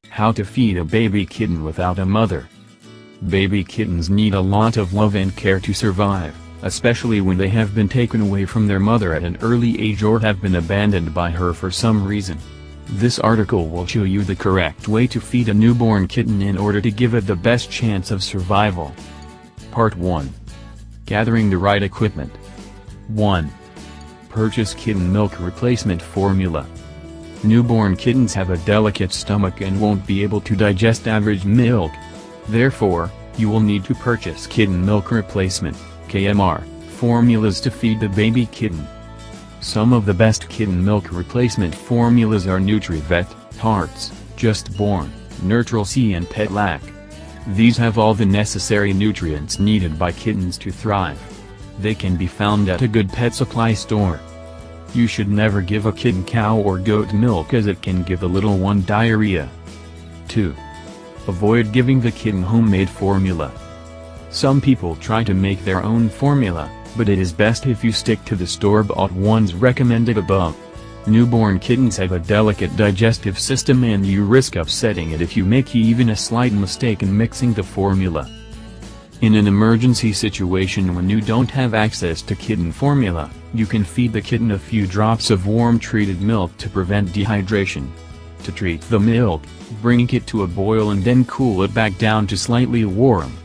How to feed a baby kitten without a mother. Baby kittens need a lot of love and care to survive, especially when they have been taken away from their mother at an early age or have been abandoned by her for some reason. This article will show you the correct way to feed a newborn kitten in order to give it the best chance of survival. Part 1. Gathering the right equipment. 1. Purchase kitten milk replacement formula. Newborn kittens have a delicate stomach and won't be able to digest average milk. Therefore, you will need to purchase kitten milk replacement (KMR) formulas to feed the baby kitten. Some of the best kitten milk replacement formulas are NutriVet, Hearts, Just Born, Nurtural-C and PetLac. These have all the necessary nutrients needed by kittens to thrive. They can be found at a good pet supply store. You should never give a kitten cow or goat milk as it can give the little one diarrhea. 2. Avoid giving the kitten homemade formula. Some people try to make their own formula, but it is best if you stick to the store-bought ones recommended above. Newborn kittens have a delicate digestive system and you risk upsetting it if you make even a slight mistake in mixing the formula. In an emergency situation when you don't have access to kitten formula, you can feed the kitten a few drops of warm treated milk to prevent dehydration. To treat the milk, bring it to a boil and then cool it back down to slightly warm.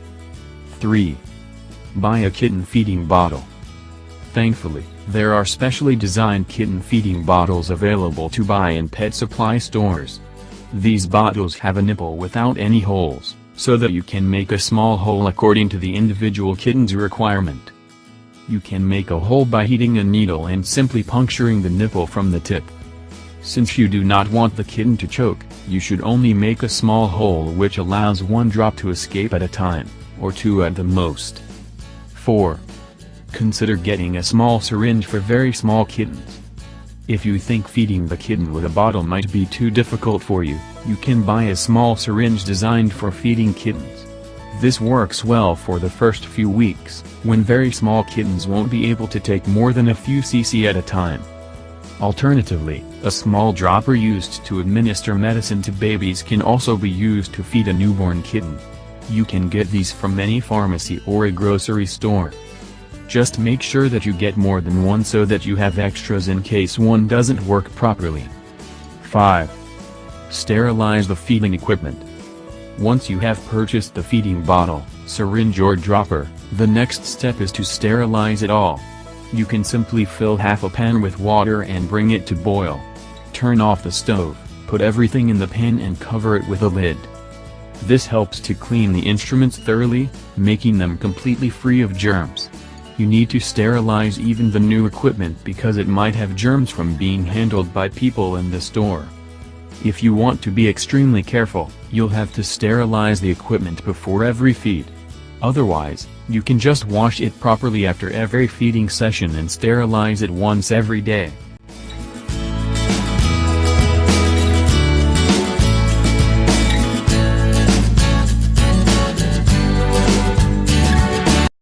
3. Buy a kitten feeding bottle. Thankfully, there are specially designed kitten feeding bottles available to buy in pet supply stores. These bottles have a nipple without any holes, so that you can make a small hole according to the individual kitten's requirement. You can make a hole by heating a needle and simply puncturing the nipple from the tip. Since you do not want the kitten to choke, you should only make a small hole which allows one drop to escape at a time, or two at the most. 4. Consider getting a small syringe for very small kittens. If you think feeding the kitten with a bottle might be too difficult for you, you can buy a small syringe designed for feeding kittens. This works well for the first few weeks, when very small kittens won't be able to take more than a few cc at a time. Alternatively, a small dropper used to administer medicine to babies can also be used to feed a newborn kitten. You can get these from any pharmacy or a grocery store. Just make sure that you get more than one so that you have extras in case one doesn't work properly. 5. Sterilize the feeding equipment. Once you have purchased the feeding bottle, syringe or dropper, the next step is to sterilize it all. You can simply fill half a pan with water and bring it to boil. Turn off the stove, put everything in the pan and cover it with a lid. This helps to clean the instruments thoroughly, making them completely free of germs. You need to sterilize even the new equipment because it might have germs from being handled by people in the store. If you want to be extremely careful, you'll have to sterilize the equipment before every feed. Otherwise, you can just wash it properly after every feeding session and sterilize it once every day.